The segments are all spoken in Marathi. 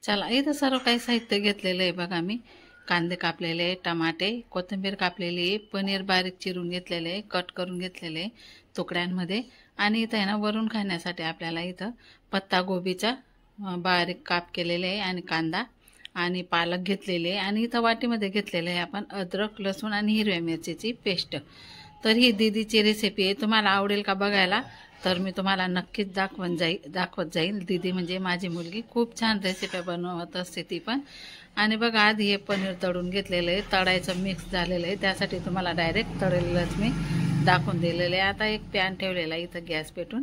चला इथं सर्व काही साहित्य घेतलेलं आहे बघा मी. कांदे कापलेले आहे, टमाटे, कोथिंबीर कापलेली आहे, पनीर बारीक चिरून घेतलेले आहे, कट करून घेतलेले आहे तुकड्यांमध्ये. आणि इथं आहे ना वरून खाण्यासाठी आपल्याला इथं पत्ता गोबीचा बारीक काप केलेले आहे आणि कांदा आणि पालक घेतलेले आहे. आणि इथं वाटीमध्ये घेतलेले आहे आपण अद्रक, लसूण आणि हिरव्या मिरचीची पेस्ट. तर ही दीदीची रेसिपी आहे. तुम्हाला आवडेल का बघायला? तर मी तुम्हाला नक्कीच दाखवत जाईल. दीदी म्हणजे माझी मुलगी खूप छान रेसिपी बनवत असते ती पण. आणि बघा आधी हे पनीर तळून घेतलेलं आहे, तळायचं मिक्स झालेलं आहे, त्यासाठी तुम्हाला डायरेक्ट तळलेलंच मी दाखवून दिलेलं आहे. आता एक पॅन ठेवलेला आहे इथं गॅस पेटून.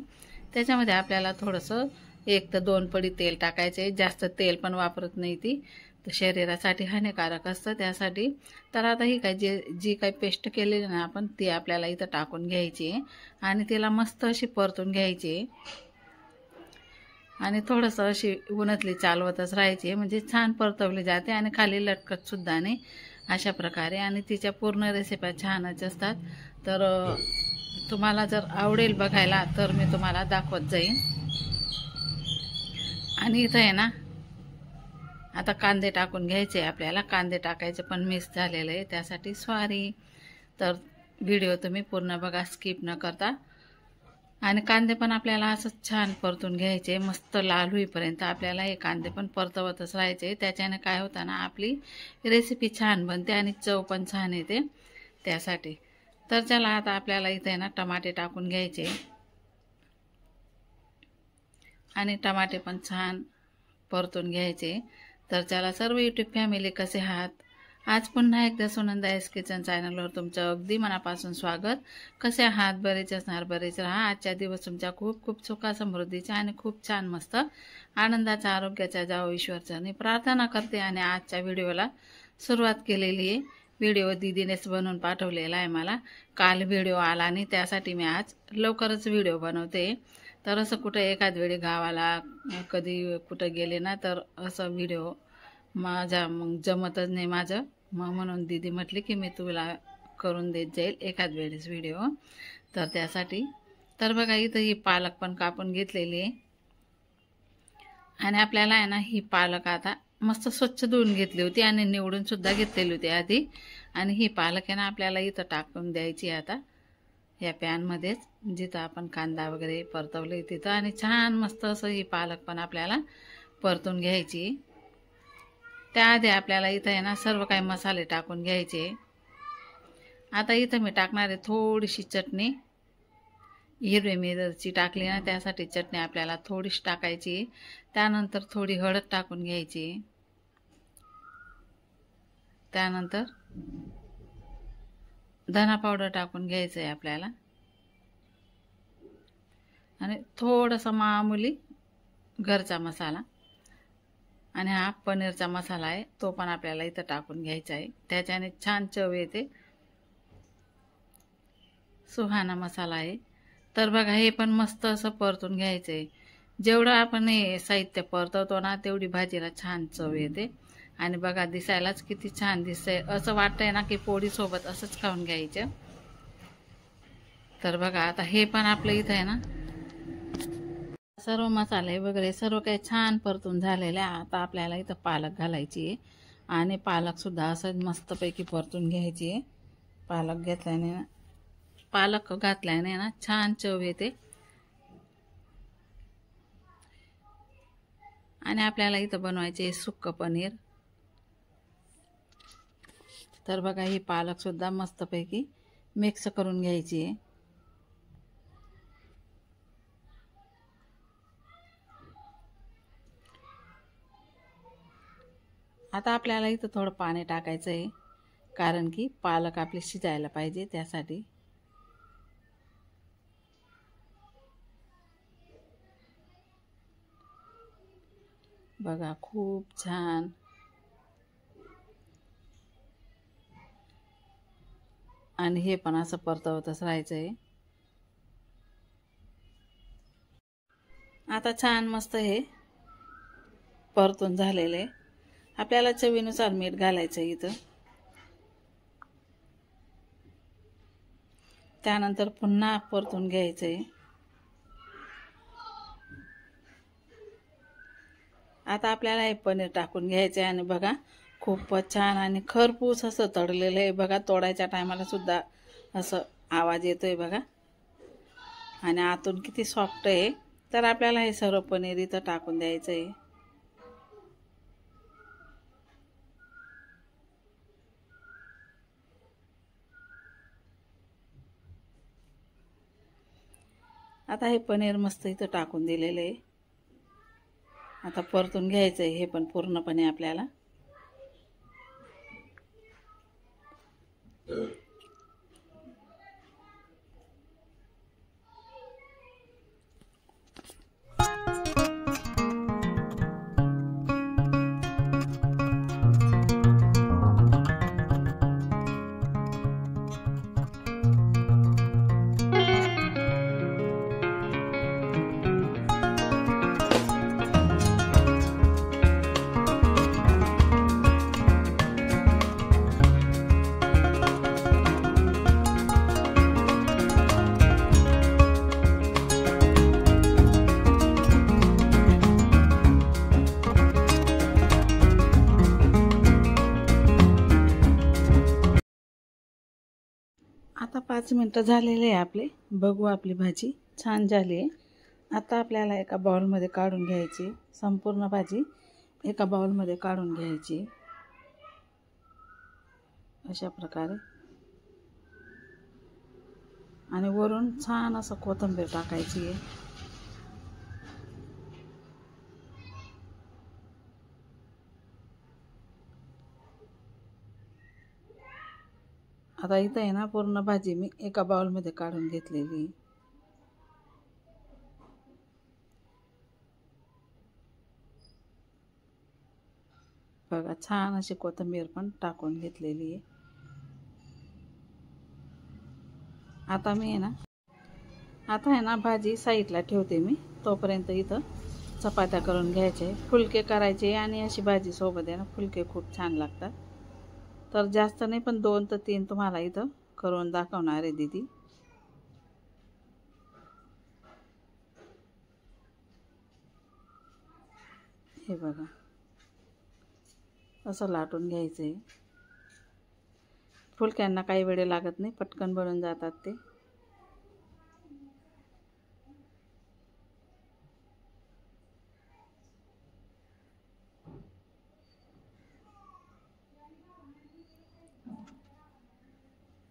त्याच्यामध्ये आपल्याला थोडंसं 1 ते 2 पडी तेल टाकायचे. जास्त तेल पण वापरत नाही ती, तर शरीरासाठी हानिकारक असतं त्यासाठी. तर आता ही काय जी काही पेस्ट केलेली ना आपण ती आपल्याला इथं टाकून घ्यायची आहे आणि तिला मस्त अशी परतून घ्यायची आहे. आणि थोडंसं अशी उन्हातली चालवतच राहायची म्हणजे छान परतवली जाते आणि खाली लटकत सुद्धा नाही अशा प्रकारे. आणि तिच्या पूर्ण रेसिपी छानच असतात. तर तुम्हाला जर आवडेल बघायला तर मी तुम्हाला दाखवत जाईन. आणि इथं आहे ना आता कांदे टाकून घ्यायचे आपल्याला. कांदे टाकायचे पण मिस झालेलं आहे त्यासाठी सॉरी. तर व्हिडिओ तुम्ही पूर्ण बघा, स्किप न करता. आणि कांदे पण आपल्याला असं छान परतून घ्यायचे, मस्त लाल होईपर्यंत आपल्याला हे कांदे पण परतवतच राहायचे. त्याच्याने काय होतं ना आपली रेसिपी छान बनते आणि चव पण छान येते त्यासाठी. तर चला आता आपल्याला इथे ना टमाटे टाकून घ्यायचे आणि टमाटे पण छान परतून घ्यायचे. तर चला सर्व यूट्यूब फॅमिली कसे आहात? आज पुन्हा एकदा सुनंदा एस किचन चॅनलवर तुमचं अगदी मनापासून स्वागत. कसे आहात? बरेच असणार, बरेच राहा. आजचा दिवस तुमच्या खूप खूप सुखा समृद्धीचा आणि खूप छान मस्त आनंदाचा आरोग्याचा जावो ईश्वरचरणी प्रार्थना करते. आणि आजच्या व्हिडिओला सुरुवात केलेली आहे. व्हिडिओ दीदीनेच बनवून पाठवलेला आहे मला. काल व्हिडिओ आला नाही त्यासाठी मी आज लवकरच व्हिडिओ बनवते. तर असं कुठं एखाद वेळी गावाला कधी कुठं गेले ना तर असं व्हिडिओ माझ्या मग जमतच नाही माझं. मग म्हणून दीदी म्हटली की मी तुला करून देत जाईल एखाद वेळेस व्हिडिओ. तर त्यासाठी. तर बघा इथं ही पालक पण कापून घेतलेली आहे आणि आपल्याला आहे ना ही पालक आता मस्त स्वच्छ धुवून घेतली होती आणि निवडून सुद्धा घेतलेली होती आधी. आणि ही पालक आहे ना आपल्याला इथं टाकून द्यायची आता या पॅनमध्येच जिथं आपण कांदा वगैरे परतवले तिथं. आणि छान मस्त असं ही पालक पण आपल्याला परतून घ्यायची. त्याआधी आपल्याला इथं आहे ना सर्व काही मसाले टाकून घ्यायचे. आता इथं मी टाकणार आहे थोडीशी चटणी. हिरवी मिरची टाकली ना त्यासाठी चटणी आपल्याला थोडीशी टाकायची. त्यानंतर थोडी हळद टाकून घ्यायची. त्यानंतर धना पावडर टाकून घ्यायचं आहे आपल्याला. आणि थोडासा मामूली घरचा मसाला. आणि हा पनीरचा मसाला आहे तो पण आपल्याला इथं टाकून घ्यायचा आहे. त्याच्याने छान चव येते. सुहाना मसाला आहे. तर बघा हे पण मस्त असं परतून घ्यायचं आहे. जेवढं आपण हे साहित्य परतवतो ना तेवढी भाजीला छान चव येते. आणि बघा दिसायलाच किती छान दिसतंय. असं वाटतंय ना की पोळीसोबत असंच खाऊन घ्यायचं. तर बघा आता हे पण आपलं इथं आहे ना सर्व मसाले वगैरे सर्व काही छान परतून झालेले. आता आपल्याला इथं पालक घालायची आहे आणि पालक सुद्धा असं मस्तपैकी परतून घ्यायची आहे. पालक घातल्याने ना छान चव येते. आणि आपल्याला इथं बनवायचे सुक्क पनीर. तर बघा ही पालक सुद्धा मस्तपैकी मिक्स करून घ्यायची आहे. आता आपल्याला इथं थोडं पाणी टाकायचं आहे कारण की पालक आपली शिजायला पाहिजे त्यासाठी. बघा खूप छान. आणि हे पण असं परतवतच राहायचं आहे. आता छान मस्त हे परतून झालेलं आहे. आपल्याला चवीनुसार मीठ घालायचं आहे इथं. त्यानंतर पुन्हा परतून घ्यायचं आहे. आता आपल्याला हे पनीर टाकून घ्यायचे आणि बघा खूपच छान आणि खरपूस असं तळलेलं आहे बघा. तोडायच्या टायमाला सुद्धा असं आवाज येतोय बघा आणि आतून किती सॉफ्ट आहे. तर आपल्याला हे सर्व पनीर इथं टाकून द्यायचं आहे. आता हे पनीर मस्त इथं टाकून दिलेलं आहे. आता परतून घ्यायचं आहे हे पण पूर्णपणे आपल्याला. आता 5 मिनटं झालेले आहे आपले. बघू आपली भाजी छान झाली आहे. आता आपल्याला एका बाउलमध्ये काढून घ्यायची. संपूर्ण भाजी एका बाउलमध्ये काढून घ्यायची अशा प्रकारे आणि वरून छान असं कोथिंबीर टाकायची आहे. आता इथं आहे ना पूर्ण भाजी मी एका बाउलमध्ये काढून घेतलेली. बघा छान अशी कोथिंबीर पण टाकून घेतलेली आहे. आता आहे ना भाजी साईडला ठेवते मी. तोपर्यंत इथं चपात्या करून घ्यायचे, फुलके करायचे आणि अशी भाजी सोबत आहे ना फुलके खूप छान लागतात. तर जास्त नाही पण 2 ते 3 तुम्हाला इथं करून दाखवणार आहे दीदी. हे बघा असं लाटून घ्यायचं आहे. फुलक्यांना काही वेळ लागत नाही, पटकन बनून जातात ते.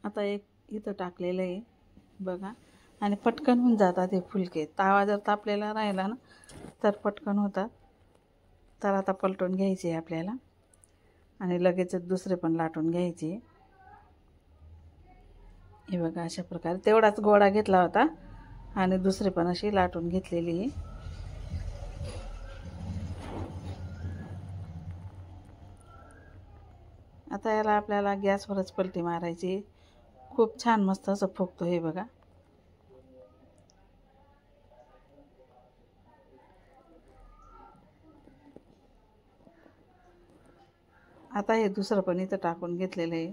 आता एक इथं टाकलेलं आहे बघा आणि पटकन होऊन जातात हे फुलके. तावा जर तापलेला राहिला ना तर पटकन होतात. तर आता पलटून घ्यायचे आपल्याला आणि लगेचच दुसरे पण लाटून घ्यायचे. हे बघा अशा प्रकारे तेवढाच गोळा घेतला होता आणि दुसरे पण अशी लाटून घेतलेली आहे. आता याला आपल्याला गॅसवरच पलटी मारायची. खूप छान मस्त असं फुगतो हे बघा. आता हे दुसरं पण इथं टाकून घेतलेलं आहे.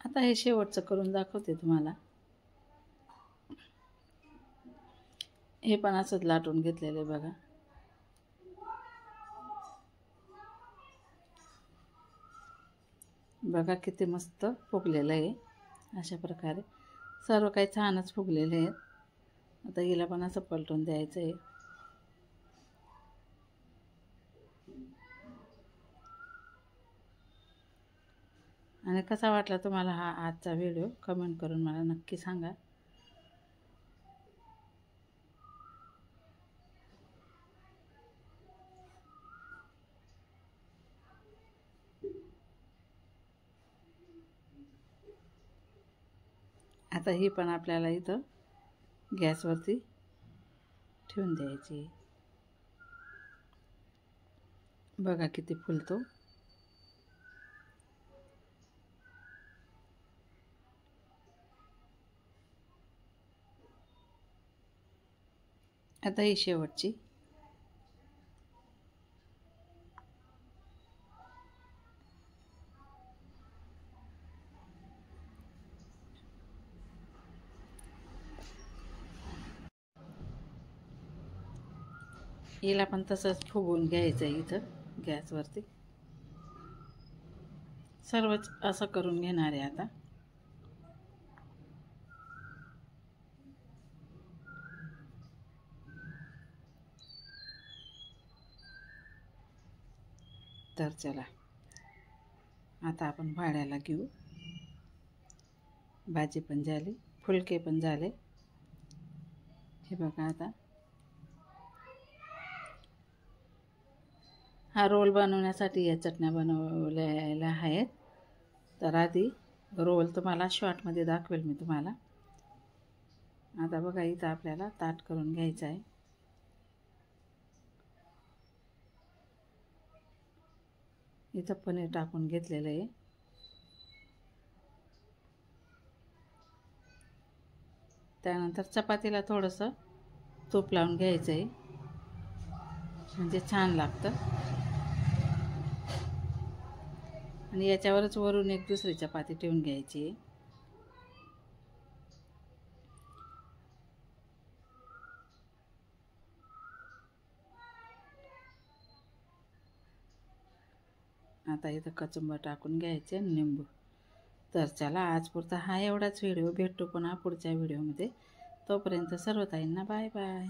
आता हे शेवटचं करून दाखवते तुम्हाला. हे पण असंच लाटून घेतलेलं आहे बघा. बघा किती मस्त फुगलेलं आहे. अशा प्रकारे सर्व काही छानच फुगलेले आहेत. आता हिला पण असं पलटून द्यायचं आहे. आणि कसा वाटला तुम्हाला हा आजचा व्हिडिओ कमेंट करून मला नक्की सांगा. आता ही पण आपल्याला इथं गॅसवरती ठेवून द्यायची. बघा किती फुलतो. आता ही शेवटची. हिला पण तसंच फुगवून घ्यायचं आहे इथं गॅसवरती. सर्वच असं करून घेणार आहे आता. तर चला आता आपण भाड्याला घेऊ. भाजी पण झाली, फुलके पण झाले. हे बघा आता हा रोल बनवण्यासाठी या चटण्या बनवलेल्या आहेत. तर आधी रोल तुम्हाला शॉर्टमध्ये दाखवेल मी तुम्हाला. आता बघा इथं आपल्याला ताट करून घ्यायचं आहे. इथं पनीर टाकून घेतलेलं आहे. त्यानंतर चपातीला थोडंसं तूप लावून घ्यायचं आहे, म्हणजे छान लागतं. आणि याच्यावरच वरून एक दुसरी चपाती ठेवून घ्यायची आहे. आता इथं कचुंबर टाकून घ्यायचे आणि लिंबू. तर चला आज पुरता हा एवढाच व्हिडिओ. भेटू पुन्हा पुढच्या व्हिडिओमध्ये. तोपर्यंत सर्व ताईंना बाय बाय.